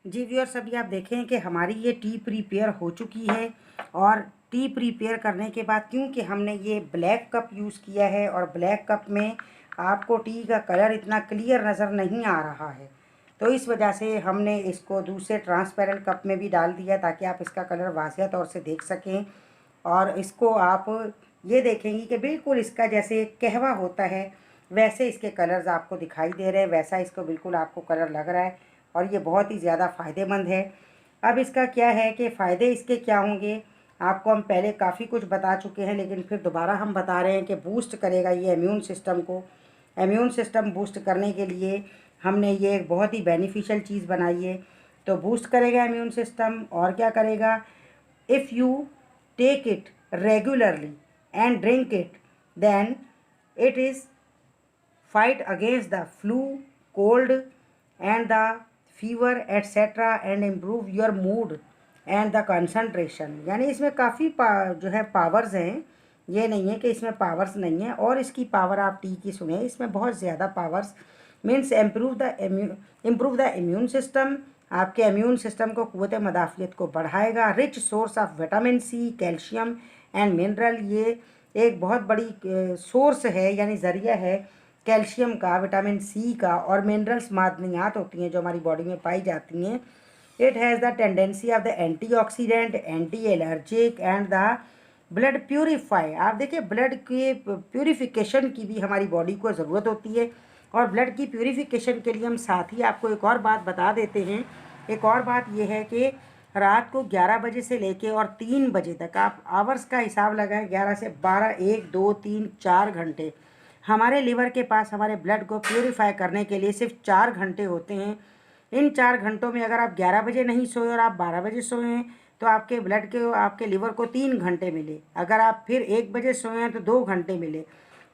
जी viewers, अभी आप देखें कि हमारी ये टी प्रिपेयर हो चुकी है। और टी प्रिपेयर करने के बाद क्योंकि हमने ये ब्लैक कप यूज़ किया है और ब्लैक कप में आपको टी का कलर इतना क्लियर नज़र नहीं आ रहा है, तो इस वजह से हमने इसको दूसरे ट्रांसपेरेंट कप में भी डाल दिया ताकि आप इसका कलर वाज़िया तौर से देख सकें। और इसको आप ये देखेंगी कि बिल्कुल इसका जैसे कहवा होता है वैसे इसके कलर्स आपको दिखाई दे रहे हैं, वैसा इसको बिल्कुल आपको कलर लग रहा है और ये बहुत ही ज़्यादा फ़ायदेमंद है। अब इसका क्या है कि फ़ायदे इसके क्या होंगे, आपको हम पहले काफ़ी कुछ बता चुके हैं, लेकिन फिर दोबारा हम बता रहे हैं कि बूस्ट करेगा ये इम्यून सिस्टम को। इम्यून सिस्टम बूस्ट करने के लिए हमने ये एक बहुत ही बेनिफिशियल चीज़ बनाई है। तो बूस्ट करेगा इम्यून सिस्टम और क्या करेगा, if you take it regularly and drink it, then it is fight against the flu, cold and the fever etc. and improve your mood and the concentration। यानी इसमें काफ़ी जो है पावर्स हैं, ये नहीं है कि इसमें पावर्स नहीं है। और इसकी पावर आप टी की सुने, इसमें बहुत ज़्यादा powers means improve the immune system, आपके इम्यून सिस्टम को क़ुव्वत मदाफ़ियत को बढ़ाएगा। Rich source of vitamin C, calcium and mineral, ये एक बहुत बड़ी सोर्स है यानी ज़रिया है कैल्शियम का, विटामिन सी का और मिनरल्स मादनियात होती हैं जो हमारी बॉडी में पाई जाती हैं। It has the tendency of the antioxidant, anti allergic and the blood purify. आप देखिए ब्लड के प्यूरिफिकेशन की भी हमारी बॉडी को ज़रूरत होती है और ब्लड की प्यूरिफिकेशन के लिए हम साथ ही आपको एक और बात बता देते हैं। एक और बात यह है कि रात को 11 बजे से लेके और 3 बजे तक आप आवर्स का हिसाब लगाएं, 11 से 12, 1, 2, 3, 4 घंटे हमारे लिवर के पास हमारे ब्लड को प्यूरिफाई करने के लिए सिर्फ 4 घंटे होते हैं। इन 4 घंटों में अगर आप 11 बजे नहीं सोए और आप 12 बजे सोए हैं तो आपके ब्लड के आपके लिवर को 3 घंटे मिले। अगर आप फिर 1 बजे सोए हैं तो 2 घंटे मिले।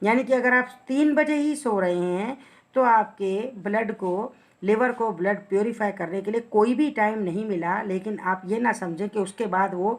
यानी कि अगर आप 3 बजे ही सो रहे हैं तो आपके ब्लड को लिवर को ब्लड प्योरीफाई करने के लिए कोई भी टाइम नहीं मिला। लेकिन आप ये ना समझें कि उसके बाद वो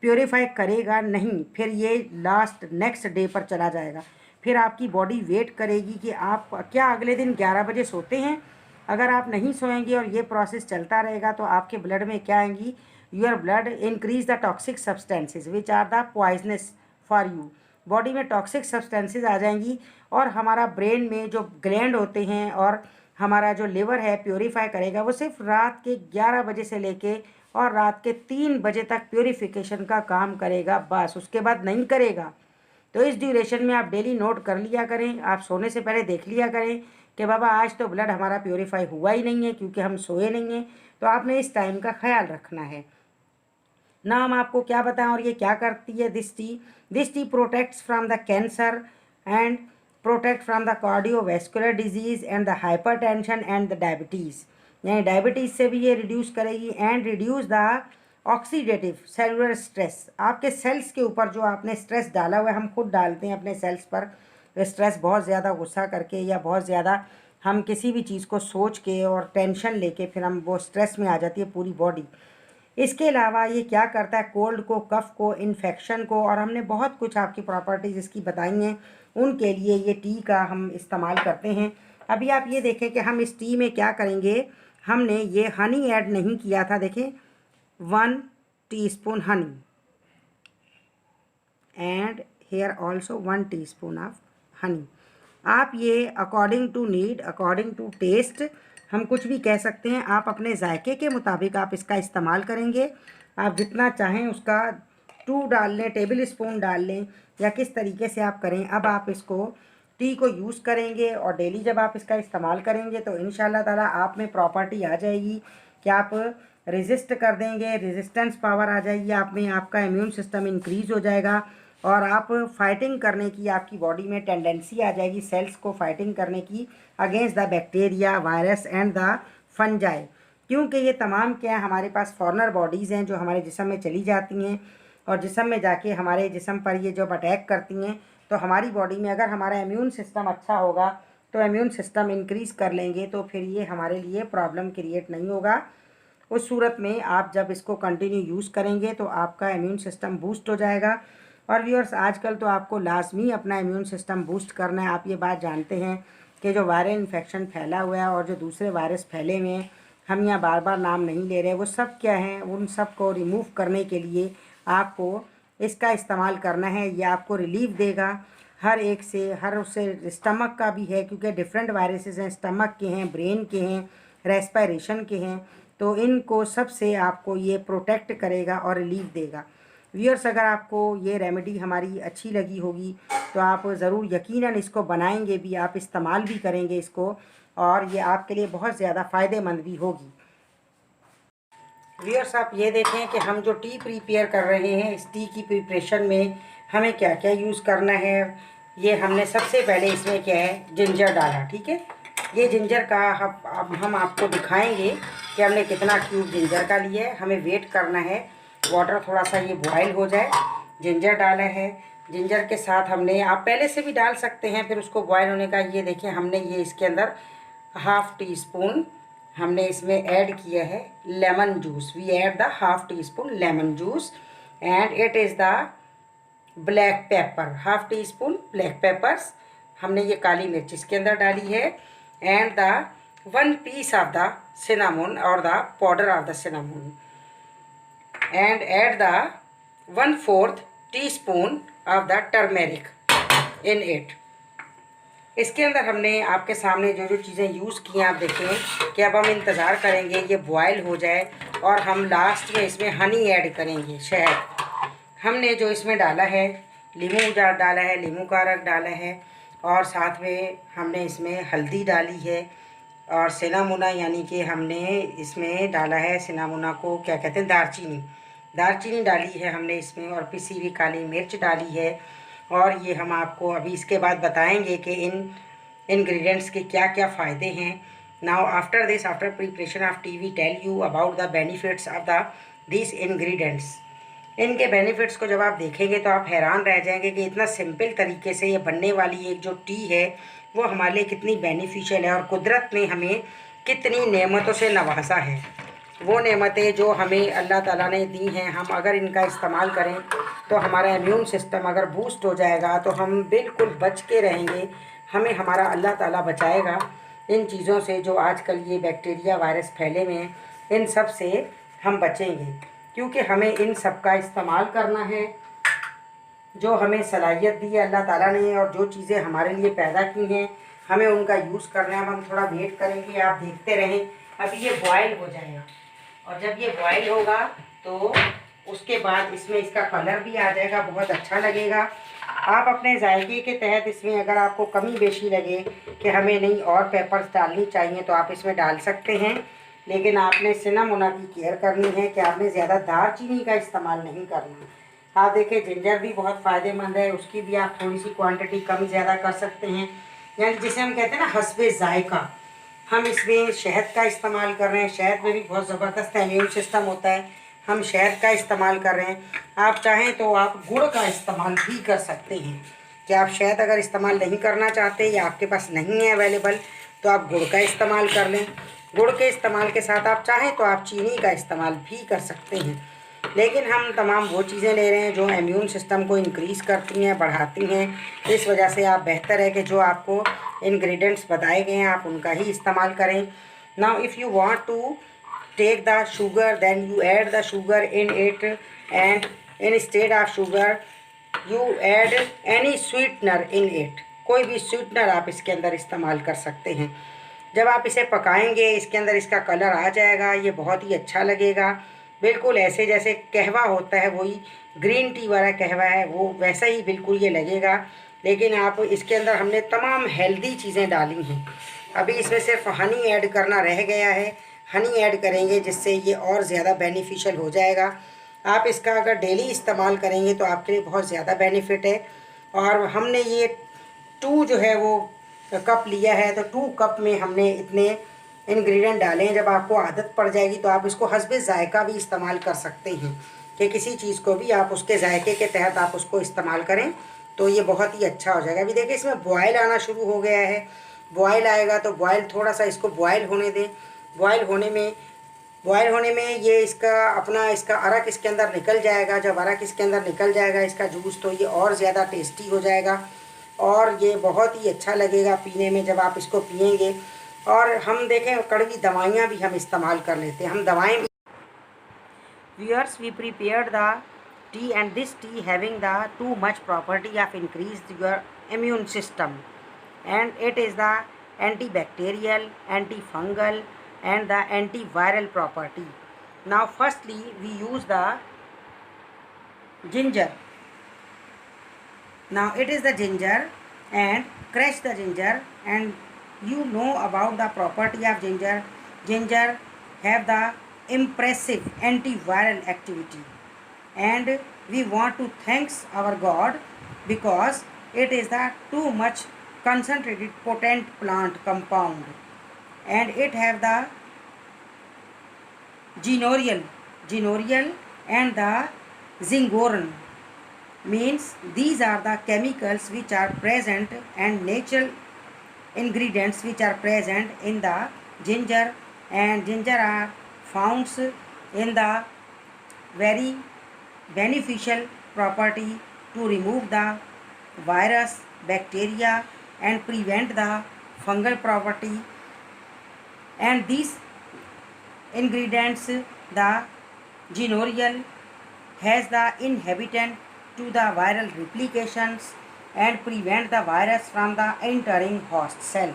प्योरीफाई करेगा नहीं, फिर ये लास्ट नेक्स्ट डे पर चला जाएगा। फिर आपकी बॉडी वेट करेगी कि आप क्या अगले दिन 11 बजे सोते हैं। अगर आप नहीं सोएंगे और ये प्रोसेस चलता रहेगा तो आपके ब्लड में क्या आएंगी, your blood increase the toxic substances which are the poisonous for you. Body में टॉक्सिक सब्सटेंसेज आ जाएंगी और हमारा ब्रेन में जो ग्लैंड होते हैं और हमारा जो लिवर है प्योरीफाई करेगा वो सिर्फ रात के 11 बजे से लेके और रात के 3 बजे तक प्योरीफिकेशन का काम करेगा, बस उसके बाद नहीं करेगा। तो इस ड्यूरेशन में आप डेली नोट कर लिया करें, आप सोने से पहले देख लिया करें कि बाबा आज तो ब्लड हमारा प्योरीफाई हुआ ही नहीं है क्योंकि हम सोए नहीं हैं। तो आपने इस टाइम का ख्याल रखना है ना। हम आपको क्या बताएं और ये क्या करती है this T protects from the cancer and protect from the cardiovascular disease and the hypertension and the diabetes. यानी डायबिटीज़ से भी ये रिड्यूस करेगी and reduce the oxidative cellular stress. आपके सेल्स के ऊपर जो आपने स्ट्रेस डाला हुआ है, हम खुद डालते हैं अपने सेल्स पर स्ट्रेस, बहुत ज़्यादा गुस्सा करके या बहुत ज़्यादा हम किसी भी चीज़ को सोच के और टेंशन लेके फिर हम वो स्ट्रेस में आ जाती है पूरी बॉडी। इसके अलावा ये क्या करता है, कोल्ड को, कफ को, इन्फेक्शन को, और हमने बहुत कुछ आपकी प्रॉपर्टीज़ इसकी बताई हैं, उनके लिए ये टी का हम इस्तेमाल करते हैं। अभी आप ये देखें कि हम इस टी में क्या करेंगे, हमने ये हनी ऐड नहीं किया था। देखें 1 teaspoon honey and here also 1 teaspoon of honey. आप ये according to need, according to taste, हम कुछ भी कह सकते हैं, आप अपने जायके के मुताबिक आप इसका इस्तेमाल करेंगे। आप जितना चाहें उसका 2 डाल लें, टेबल स्पून डाल लें या किस तरीके से आप करें। अब आप इसको टी को यूज़ करेंगे और डेली जब आप इसका इस्तेमाल करेंगे तो इंशाल्लाह ताला आप में प्रॉपर्टी आ जाएगी कि आप रेजिस्ट कर देंगे, रेजिस्टेंस पावर आ जाएगी आप में, आपका इम्यून सिस्टम इंक्रीज़ हो जाएगा और आप फाइटिंग करने की आपकी बॉडी में टेंडेंसी आ जाएगी, सेल्स को फाइटिंग करने की against the bacteria, virus and the fungi. क्योंकि ये तमाम क्या है, हमारे पास फॉरेनर बॉडीज़ हैं जो हमारे जिस्म में चली जाती हैं और जिस्म में जाके हमारे जिस्म पर ये जब अटैक करती हैं तो हमारी बॉडी में अगर हमारा इम्यून सिस्टम अच्छा होगा तो इम्यून सिस्टम इंक्रीज़ कर लेंगे तो फिर ये हमारे लिए प्रॉब्लम क्रिएट नहीं होगा। उस सूरत में आप जब इसको कंटिन्यू यूज़ करेंगे तो आपका इम्यून सिस्टम बूस्ट हो जाएगा। और व्यूअर्स, आजकल तो आपको लाजमी अपना इम्यून सिस्टम बूस्ट करना है। आप ये बात जानते हैं कि जो वायरल इन्फेक्शन फैला हुआ है और जो दूसरे वायरस फैले हुए हैं हम यहाँ बार बार नाम नहीं ले रहे, वो सब क्या हैं, उन सब को रिमूव करने के लिए आपको इसका इस्तेमाल करना है। ये आपको रिलीफ देगा हर एक से, हर उससे। स्टमक का भी है क्योंकि डिफरेंट वायरसेस हैं, स्टमक के हैं, ब्रेन के हैं, रेस्पिरेशन के हैं, तो इनको सबसे आपको ये प्रोटेक्ट करेगा और रिलीफ देगा। व्यूअर्स, अगर आपको ये रेमेडी हमारी अच्छी लगी होगी तो आप ज़रूर यकीनन इसको बनाएंगे भी, आप इस्तेमाल भी करेंगे इसको, और ये आपके लिए बहुत ज़्यादा फ़ायदेमंद भी होगी। व्यूअर्स, आप ये देखें कि हम जो टी प्रिपेयर कर रहे हैं, इस टी की प्रिपरेशन में हमें क्या क्या यूज़ करना है। ये हमने सबसे पहले इसमें क्या है, जिंजर डाला। ठीक है, ये जिंजर का अब हम आपको दिखाएंगे कि हमने कितना क्यूब जिंजर का लिया है। हमें वेट करना है, वाटर थोड़ा सा ये बॉयल हो जाए। जिंजर डाला है, जिंजर के साथ हमने, आप पहले से भी डाल सकते हैं फिर उसको बॉयल होने का। ये देखिए, हमने ये इसके अंदर हाफ़ टी स्पून हमने इसमें ऐड किया है lemon juice. We add the half teaspoon lemon juice and it is the black pepper, half teaspoon black peppers. हमने ये काली मिर्च इसके अंदर डाली है and the 1 piece of the cinnamon और the powder of the cinnamon and add the 1/4 teaspoon of the turmeric in it. इसके अंदर हमने आपके सामने जो जो चीज़ें यूज़ की हैं, आप देखें कि अब हम इंतज़ार करेंगे ये बॉयल हो जाए और हम लास्ट में इसमें हनी ऐड करेंगे, शहद। हमने जो इसमें डाला है, लीमू डाला है, लीमू का रस डाला है, और साथ में हमने इसमें हल्दी डाली है, और सिनामोना यानी कि हमने इसमें डाला है, सिनामोना को क्या कहते हैं, दालचीनी डाली है हमने इसमें, और पिसी हुई काली मिर्च डाली है। और ये हम आपको अभी इसके बाद बताएंगे कि इन इंग्रेडिएंट्स के क्या क्या फ़ायदे हैं। Now after this, after preparation of tea, we tell you about the benefits of the this ingredients. इनके बेनिफिट्स को जब आप देखेंगे तो आप हैरान रह जाएंगे कि इतना सिंपल तरीके से ये बनने वाली एक जो टी है वो हमारे लिए कितनी बेनिफिशियल है, और कुदरत ने हमें कितनी नेमतों से नवाजा है। वो नेमतें जो हमें अल्लाह ताला ने दी हैं, हम अगर इनका इस्तेमाल करें तो हमारा इम्यून सिस्टम अगर बूस्ट हो जाएगा तो हम बिल्कुल बच के रहेंगे। हमें हमारा अल्लाह ताला बचाएगा इन चीज़ों से जो आजकल ये बैक्टीरिया वायरस फैले हुए हैं, इन सब से हम बचेंगे, क्योंकि हमें इन सब का इस्तेमाल करना है। जो हमें सलाहियत दी है अल्लाह ताला ने, और जो चीज़ें हमारे लिए पैदा की हैं, हमें उनका यूज़ करना है। अब हम थोड़ा वेट करेंगे, आप देखते रहें। अभी ये बॉयल हो जाएगा, और जब ये बॉयल होगा तो उसके बाद इसमें इसका कलर भी आ जाएगा, बहुत अच्छा लगेगा। आप अपने जायके के तहत इसमें अगर आपको कमी बेशी लगे कि हमें नहीं और पेपर्स डालनी चाहिए तो आप इसमें डाल सकते हैं, लेकिन आपने सिनामोना की केयर करनी है कि आपने ज़्यादा दालचीनी का इस्तेमाल नहीं करना। आप देखिए, जिंजर भी बहुत फ़ायदेमंद है, उसकी भी आप थोड़ी सी क्वांटिटी कम ज़्यादा कर सकते हैं, यानी जिसे हम कहते हैं ना हस्बे जायका। हम इसमें शहद का इस्तेमाल कर रहे हैं, शहद में भी बहुत ज़बरदस्त इम्यून सिस्टम होता है, हम शहद का इस्तेमाल कर रहे हैं। आप चाहें तो आप गुड़ का इस्तेमाल भी कर सकते हैं, कि आप शहद अगर इस्तेमाल नहीं करना चाहते या आपके पास नहीं है अवेलेबल तो आप गुड़ का इस्तेमाल कर लें। गुड़ के इस्तेमाल के साथ आप चाहें तो आप चीनी का इस्तेमाल भी कर सकते हैं, लेकिन हम तमाम वो चीज़ें ले रहे हैं जो इम्यून सिस्टम को इंक्रीज़ करती हैं, बढ़ाती हैं। इस वजह से आप बेहतर है कि जो आपको इंग्रेडिएंट्स बताए गए हैं आप उनका ही इस्तेमाल करें। Now if you want to take the sugar, then you add the sugar in it, and instead of sugar you add any sweetener in it. कोई भी स्वीटनर आप इसके अंदर इस्तेमाल कर सकते हैं। जब आप इसे पकाएंगे, इसके अंदर इसका कलर आ जाएगा, ये बहुत ही अच्छा लगेगा, बिल्कुल ऐसे जैसे कहवा होता है, वही ग्रीन टी वाला कहवा है, वो वैसा ही बिल्कुल ये लगेगा। लेकिन आप इसके अंदर हमने तमाम हेल्दी चीज़ें डाली हैं। अभी इसमें सिर्फ हनी ऐड करना रह गया है, हनी ऐड करेंगे जिससे ये और ज़्यादा बेनिफिशियल हो जाएगा। आप इसका अगर डेली इस्तेमाल करेंगे तो आपके लिए बहुत ज़्यादा बेनिफिट है। और हमने ये 2 जो है वो कप लिया है, तो 2 कप में हमने इतने इंग्रेडिएंट डाले हैं। जब आपको आदत पड़ जाएगी तो आप इसको हस्बे जायका भी इस्तेमाल कर सकते हैं, कि किसी चीज़ को भी आप उसके जायके के तहत आप उसको इस्तेमाल करें तो ये बहुत ही अच्छा हो जाएगा। अभी देखिए, इसमें बॉयल आना शुरू हो गया है। बॉयल आएगा तो बॉयल थोड़ा सा इसको बॉयल होने दें। बॉयल होने में ये इसका अपना इसका अरक इसके अंदर निकल जाएगा। जब अरक इसके अंदर निकल जाएगा इसका जूस, तो ये और ज़्यादा टेस्टी हो जाएगा और ये बहुत ही अच्छा लगेगा पीने में। जब आप इसको पिएंगे और हम देखें कड़वी दवाइयाँ भी हम इस्तेमाल कर लेते हैं, हम दवाएँ भी। Viewers, we prepared the tea, and this tea having the too much property of increase your immune system, and it is the antibacterial, antifungal and the antiviral property. Now firstly we use the ginger. Now it is the ginger, and crush the ginger, and you know about the property of ginger. Ginger have the impressive antiviral activity, and we want to thanks our God because it is the too much concentrated potent plant compound, and it have the ginorial and the zingoran. Means these are the chemicals which are present and natural ingredients which are present in the ginger, and ginger are found in the very beneficial property to remove the virus, bacteria and prevent the fungal property. And these ingredients, the ginorial has the inhibitant to the viral replications and prevent the virus from the entering host cell.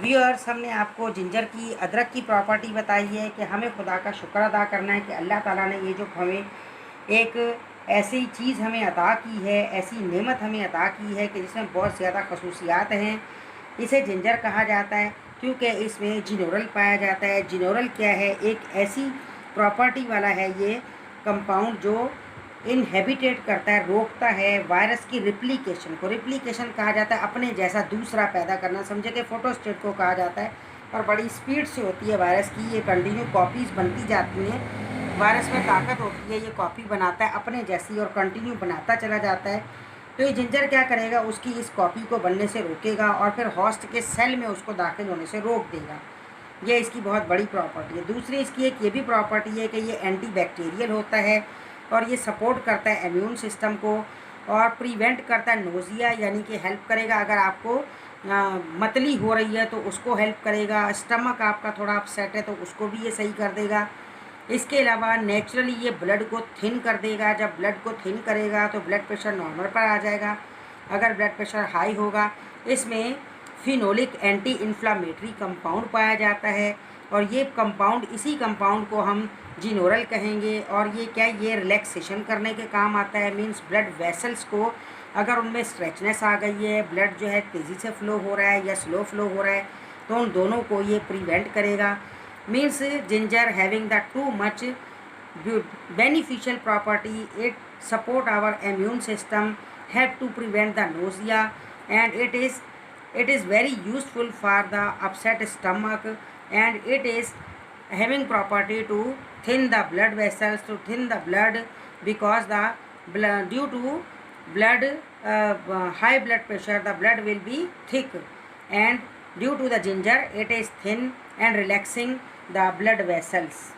Viewers, हमने आपको ginger की, अदरक की property बताई है कि हमें खुदा का शुक्र अदा करना है कि अल्लाह ताला ने ये जो हमें एक ऐसी चीज़ हमें अता की है, ऐसी नेमत हमें अता की है कि जिसमें बहुत ज़्यादा खसूसियात हैं। इसे जिंजर कहा जाता है क्योंकि इसमें जिनोरल पाया जाता है। जिनोरल क्या है? एक ऐसी प्रॉपर्टी वाला है ये कंपाउंड जो इनहेबिटेट करता है, रोकता है वायरस की रिप्लिकेशन को। रिप्लिकेशन कहा जाता है अपने जैसा दूसरा पैदा करना, समझे कि फोटोस्टेट को कहा जाता है। और बड़ी स्पीड से होती है वायरस की, ये कंटिन्यू कॉपीज़ बनती जाती हैं। वायरस में ताकत होती है, ये कॉपी बनाता है अपने जैसी और कंटिन्यू बनाता चला जाता है। तो ये जिंजर क्या करेगा? उसकी इस कॉपी को बनने से रोकेगा और फिर हॉस्ट के सेल में उसको दाखिल होने से रोक देगा। ये इसकी बहुत बड़ी प्रॉपर्टी है। दूसरी इसकी एक ये भी प्रॉपर्टी है कि ये एंटीबैक्टीरियल होता है और ये सपोर्ट करता है इम्यून सिस्टम को और प्रिवेंट करता है नोज़िया, यानी कि हेल्प करेगा अगर आपको मतली हो रही है तो उसको हेल्प करेगा। स्टमक आपका थोड़ा अपसेट है तो उसको भी ये सही कर देगा। इसके अलावा नेचुरली ये ब्लड को थिन कर देगा। जब ब्लड को थिन करेगा तो ब्लड प्रेशर नॉर्मल पर आ जाएगा। अगर ब्लड प्रेशर हाई होगा, इसमें फिनोलिक एंटी इन्फ्लामेटरी कंपाउंड पाया जाता है और ये कंपाउंड, इसी कंपाउंड को हम जिनोरल कहेंगे। और ये क्या, ये रिलैक्सेशन करने के काम आता है। मींस ब्लड वेसल्स को अगर उनमें स्ट्रेचनेस आ गई है, ब्लड जो है तेज़ी से फ्लो हो रहा है या स्लो फ्लो हो रहा है, तो उन दोनों को ये प्रिवेंट करेगा। Means ginger having the too much beneficial property, it support our immune system, help to prevent the nausea, and it is very useful for the upset stomach, and it is having property to thin the blood vessels, to thin the blood, because the blood, due to blood high blood pressure, the blood will be thick, and due to the ginger it is thin and relaxing the blood vessels.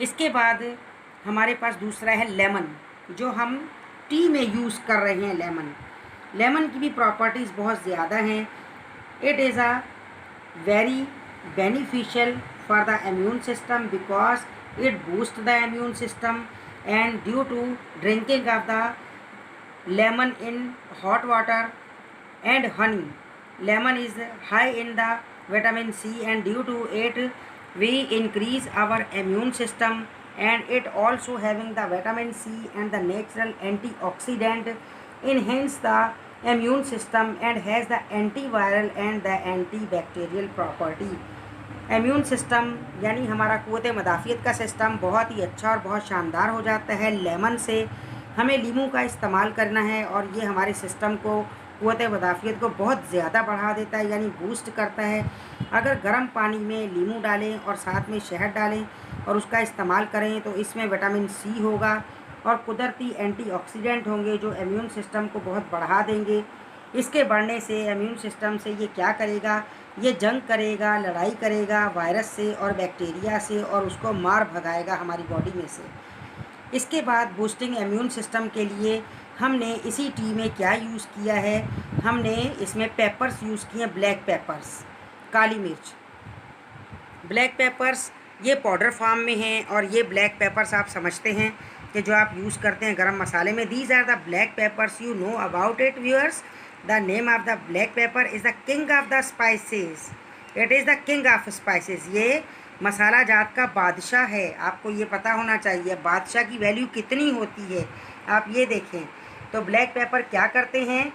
इसके बाद हमारे पास दूसरा है lemon, जो हम T में use कर रहे हैं। लेमन की भी प्रॉपर्टीज़ बहुत ज़्यादा हैं। It is a very beneficial for the immune system because it boost the immune system, and due to drinking of the lemon in hot water and honey, lemon is high in the vitamin C, and due to it we increase our immune system, and it also having the vitamin C and the natural antioxidant, enhance the immune system and has the antiviral and the antibacterial property. Immune system यानी हमारा क़ुव्वत मदाफ़ियत का system बहुत ही अच्छा और बहुत शानदार हो जाता है लेमन से। हमें लीमू का इस्तेमाल करना है और ये हमारे सिस्टम को, क़ुव्वत मदाफ़ियत को बहुत ज़्यादा बढ़ा देता है, यानी बूस्ट करता है। अगर गर्म पानी में लीमू डालें और साथ में शहद डालें और उसका इस्तेमाल करें तो इसमें विटामिन सी होगा और कुदरती एंटीऑक्सीडेंट होंगे जो इम्यून सिस्टम को बहुत बढ़ा देंगे। इसके बढ़ने से इम्यून सिस्टम से ये क्या करेगा? ये जंग करेगा, लड़ाई करेगा वायरस से और बैक्टीरिया से और उसको मार भगाएगा हमारी बॉडी में से। इसके बाद बूस्टिंग इम्यून सिस्टम के लिए हमने इसी टी में क्या यूज़ किया है? हमने इसमें पेपर्स यूज़ किए हैं, ब्लैक पेपर्स। काली मिर्च, ब्लैक पेपर्स ये पाउडर फॉर्म में हैं, और ये ब्लैक पेपर्स आप समझते हैं कि जो आप यूज़ करते हैं गरम मसाले में। These are the black peppers, you know about it viewers. The name of the black pepper is the king of the spices, it is the king of spices. ये मसाला जात का बादशाह है, आपको ये पता होना चाहिए बादशाह की वैल्यू कितनी होती है। आप ये देखें तो ब्लैक पेपर क्या करते हैं।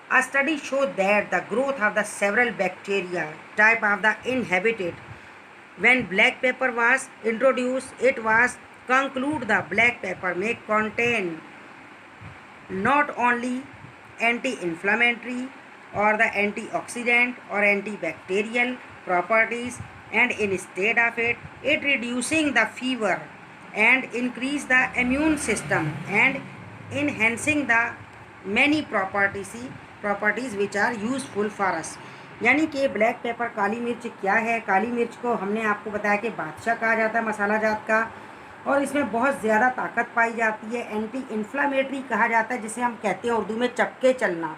A study showed that the growth of the several bacteria type of the inhabited. When black pepper was introduced, it was concluded the black pepper may contain not only anti-inflammatory or the antioxidant or antibacterial properties, and instead of it, it reducing the fever and increase the immune system and enhancing the many properties which are useful for us। यानी कि black pepper काली मिर्च क्या है। काली मिर्च को हमने आपको बताया कि बादशाह कहा जाता है मसाला जात का, और इसमें बहुत ज़्यादा ताकत पाई जाती है। एंटी इन्फ्लामेटरी कहा जाता है, जिसे हम कहते हैं उर्दू में चपके चलना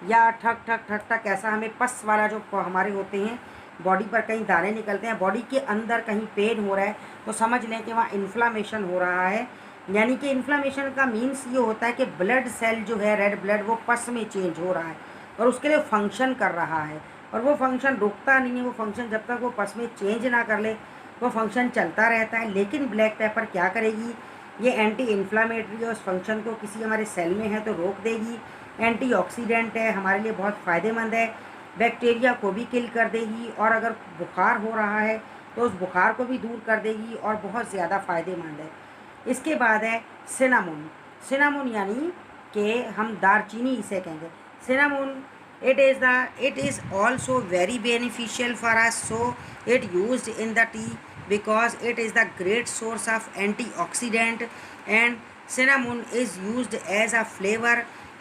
या ठक ठक ठक ठक, ऐसा हमें पस वाला जो हमारे होते हैं बॉडी पर कहीं दाने निकलते हैं, बॉडी के अंदर कहीं पेन हो रहा है तो समझ लें कि वहाँ इन्फ्लामेशन हो रहा है। यानी कि इन्फ्लामेशन का मीन्स ये होता है कि ब्लड सेल जो है रेड ब्लड वो पस में चेंज हो रहा है और उसके लिए फंक्शन कर रहा है, और वो फंक्शन रुकता नहीं है। वो फंक्शन जब तक वो पस में चेंज ना कर ले वो फंक्शन चलता रहता है। लेकिन ब्लैक पेपर क्या करेगी, ये एंटी इन्फ्लामेटरी है, उस फंक्शन को किसी हमारे सेल में है तो रोक देगी। एंटीऑक्सीडेंट है, हमारे लिए बहुत फ़ायदेमंद है, बैक्टीरिया को भी किल कर देगी, और अगर बुखार हो रहा है तो उस बुखार को भी दूर कर देगी और बहुत ज़्यादा फ़ायदेमंद है। इसके बाद है सिनामोन। सिनामोन यानी कि हम दालचीनी इसे कहेंगे। Cinnamon it is also very beneficial for us, so it used in the tea because it is the great source of antioxidant, and cinnamon is used as a flavor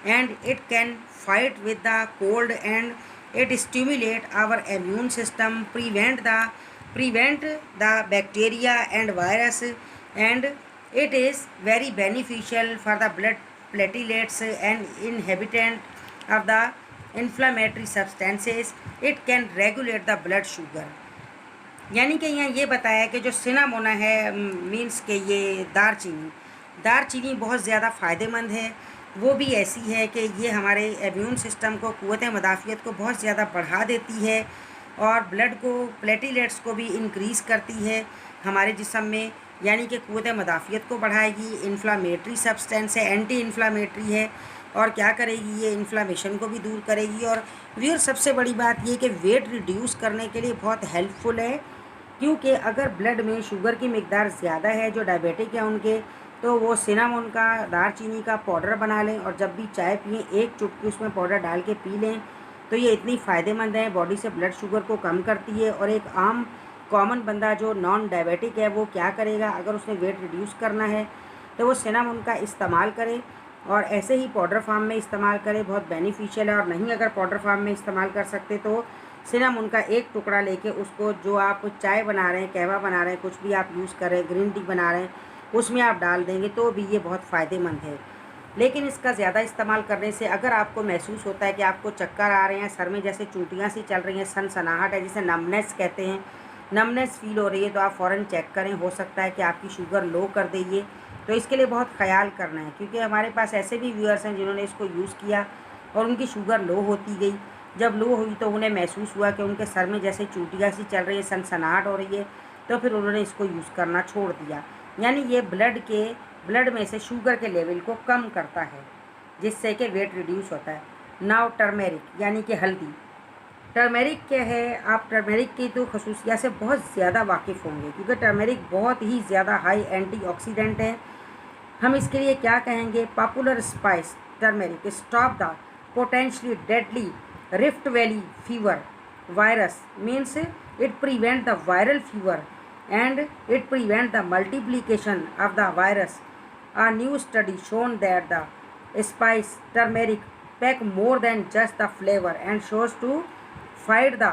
and it can fight with the cold, and it stimulate our immune system, prevent the bacteria and virus, and it is very beneficial for the blood platelets and inhibitant of the inflammatory substances. It can regulate the blood sugar। यानी कि यहाँ ये बताया कि जो सिनामोना है means के ये दालचीनी बहुत ज़्यादा फ़ायदेमंद है। वो भी ऐसी है कि ये हमारे इम्यून सिस्टम को, क़ुव्वत मदाफ़ियत को बहुत ज़्यादा बढ़ा देती है और ब्लड को, प्लेटिलेट्स को भी इंक्रीज़ करती है हमारे जिस्म में, यानी कि क़ुव्वत मदाफ़ियत को बढ़ाएगी। इन्फ्लामेटरी सब्सटेंस है, एंटी इन्फ्लामेटरी है, और क्या करेगी ये इन्फ्लामेशन को भी दूर करेगी। और व्यूअर सबसे बड़ी बात ये कि वेट रिड्यूस करने के लिए बहुत हेल्पफुल है, क्योंकि अगर ब्लड में शुगर की मिकदार ज़्यादा है, जो डायबिटिक है उनके, तो वो सिनामोन का, दालचीनी का पाउडर बना लें और जब भी चाय पिएँ एक चुटकी उसमें पाउडर डाल के पी लें, तो ये इतनी फ़ायदेमंद है, बॉडी से ब्लड शुगर को कम करती है। और एक आम कॉमन बंदा जो नॉन डायबिटिक है वो क्या करेगा, अगर उसने वेट रिड्यूस करना है तो वो सिनामोन का इस्तेमाल करे और ऐसे ही पाउडर फार्म में इस्तेमाल करें, बहुत बेनिफिशियल है। और नहीं अगर पाउडर फार्म में इस्तेमाल कर सकते तो सिनामोन का एक टुकड़ा लेके उसको, जो आप चाय बना रहे हैं, कहवा बना रहे हैं, कुछ भी आप यूज़ कर रहे हैं, ग्रीन टी बना रहे हैं, उसमें आप डाल देंगे तो भी ये बहुत फ़ायदेमंद है। लेकिन इसका ज़्यादा इस्तेमाल करने से अगर आपको महसूस होता है कि आपको चक्कर आ रहे हैं, सर में जैसे चूटियाँ सी चल रही हैं, सनसनाहट है जिसे नमनेस कहते हैं, नमनेस फील हो रही है, तो आप फ़ौरन चेक करें, हो सकता है कि आपकी शुगर लो कर दे ये। तो इसके लिए बहुत ख्याल करना है, क्योंकि हमारे पास ऐसे भी व्यूअर्स हैं जिन्होंने इसको यूज़ किया और उनकी शुगर लो होती गई। जब लो हुई तो उन्हें महसूस हुआ कि उनके सर में जैसे चूटियाँ सी चल रही है, सनसनाहट हो रही है, तो फिर उन्होंने इसको यूज़ करना छोड़ दिया। यानी ये ब्लड में से शुगर के लेवल को कम करता है, जिससे कि वेट रिड्यूस होता है। नाउ टर्मेरिक यानी कि हल्दी। टर्मेरिक क्या है, आप टर्मेरिक की तो खसूसियात से बहुत ज़्यादा वाकिफ़ होंगे, क्योंकि टर्मेरिक बहुत ही ज़्यादा हाई एंटीऑक्सीडेंट है। हम इसके लिए क्या कहेंगे, popular spice turmeric stop the potentially deadly rift valley fever virus, means it prevent the viral fever and it prevent the multiplication of the virus. A new study shown that the spice turmeric pack more than just the flavor and shows to fight the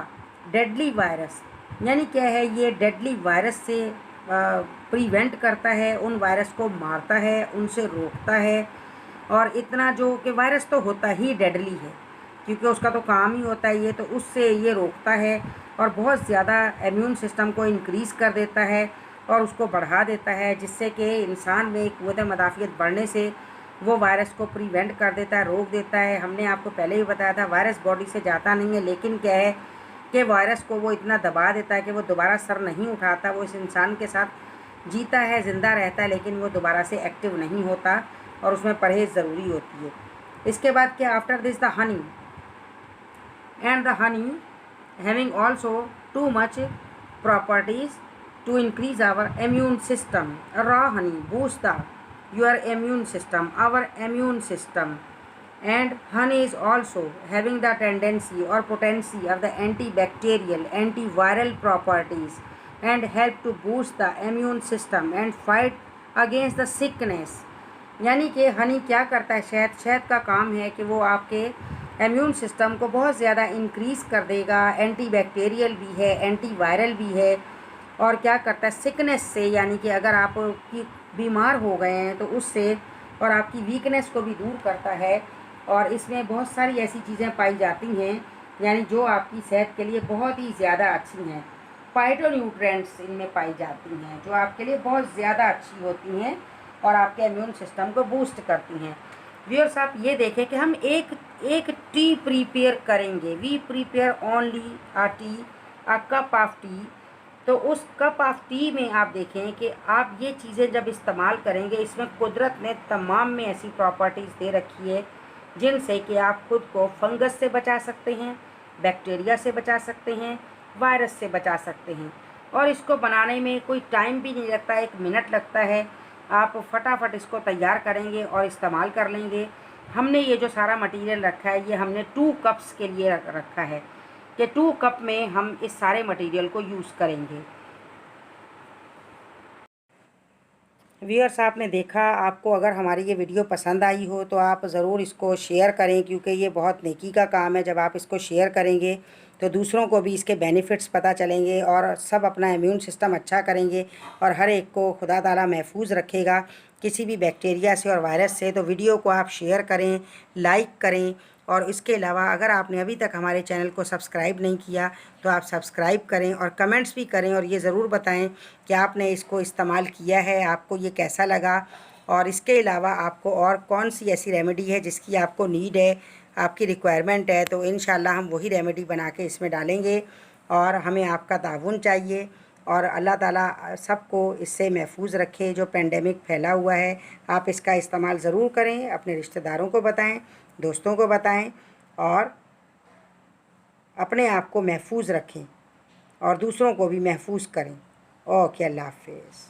deadly virus। यानी क्या है, ये deadly virus से prevent करता है, उन virus को मारता है, उनसे रोकता है। और इतना जो कि वायरस तो होता ही डेडली है, क्योंकि उसका तो काम ही होता है ये, तो उससे ये रोकता है और बहुत ज़्यादा इम्यून सिस्टम को इंक्रीज़ कर देता है और उसको बढ़ा देता है, जिससे कि इंसान में क़ुव्वत मदाफ़ियत बढ़ने से वो वायरस को प्रिवेंट कर देता है, रोक देता है। हमने आपको पहले ही बताया था वायरस बॉडी से जाता नहीं है, लेकिन क्या है कि वायरस को वो इतना दबा देता है कि वो दोबारा सर नहीं उठाता, वो इस इंसान के साथ जीता है, ज़िंदा रहता है, लेकिन वो दोबारा से एक्टिव नहीं होता और उसमें परहेज़ ज़रूरी होती है। इसके बाद क्या, after this the honey, and the honey having also too much properties to increase our immune system. Raw honey boosts the your immune system, our immune system. And honey is also having the tendency or potency of the antibacterial, antiviral properties and help to boost the immune system and fight against the sickness. यानी कि हनी क्या करता है, शहद का काम है कि वो आपके इम्यून सिस्टम को बहुत ज़्यादा इंक्रीज़ कर देगा, एंटीबैक्टीरियल भी है, एंटीवायरल भी है, और क्या करता है सिकनेस से, यानी कि अगर आप बीमार हो गए हैं तो उससे, और आपकी वीकनेस को भी दूर करता है। और इसमें बहुत सारी ऐसी चीज़ें पाई जाती हैं यानी जो आपकी सेहत के लिए बहुत ही ज़्यादा अच्छी हैं। फाइटोन्यूट्रिएंट्स इनमें पाई जाती हैं जो आपके लिए बहुत ज़्यादा अच्छी होती हैं और आपके इम्यून सिस्टम को बूस्ट करती हैं। व्यूअर्स, आप ये देखें कि हम एक टी प्रिपेयर करेंगे। We prepare only a cup of tea. तो उस कप ऑफ टी में आप देखें कि आप ये चीज़ें जब इस्तेमाल करेंगे, इसमें कुदरत ने तमाम में ऐसी प्रॉपर्टीज़ दे रखी है जिनसे कि आप खुद को फंगस से बचा सकते हैं, बैक्टीरिया से बचा सकते हैं, वायरस से बचा सकते हैं। और इसको बनाने में कोई टाइम भी नहीं लगता, 1 मिनट लगता है। आप फटाफट इसको तैयार करेंगे और इस्तेमाल कर लेंगे। हमने ये जो सारा मटेरियल रखा है ये हमने 2 कप्स के लिए रखा है कि 2 कप में हम इस सारे मटेरियल को यूज़ करेंगे। व्यूअर्स, आपने देखा, आपको अगर हमारी ये वीडियो पसंद आई हो तो आप ज़रूर इसको शेयर करें, क्योंकि ये बहुत नेकी का काम है। जब आप इसको शेयर करेंगे तो दूसरों को भी इसके बेनिफिट्स पता चलेंगे और सब अपना इम्यून सिस्टम अच्छा करेंगे और हर एक को खुदा ताला महफूज रखेगा किसी भी बैक्टीरिया से और वायरस से। तो वीडियो को आप शेयर करें, लाइक करें, और इसके अलावा अगर आपने अभी तक हमारे चैनल को सब्सक्राइब नहीं किया तो आप सब्सक्राइब करें और कमेंट्स भी करें और ये ज़रूर बताएं कि आपने इसको इस्तेमाल किया है, आपको ये कैसा लगा, और इसके अलावा आपको और कौन सी ऐसी रेमेडी है जिसकी आपको नीड है, आपकी रिक्वायरमेंट है। तो इंशाल्लाह हम वही रेमेडी बना के इसमें डालेंगे और हमें आपका ताउन चाहिए। और अल्लाह ताला सबको इससे महफूज रखे जो पेंडेमिक फैला हुआ है। आप इसका इस्तेमाल ज़रूर करें, अपने रिश्तेदारों को बताएं, दोस्तों को बताएं और अपने आप को महफूज रखें और दूसरों को भी महफूज करें। ओके, अल्लाह हाफ़िज़।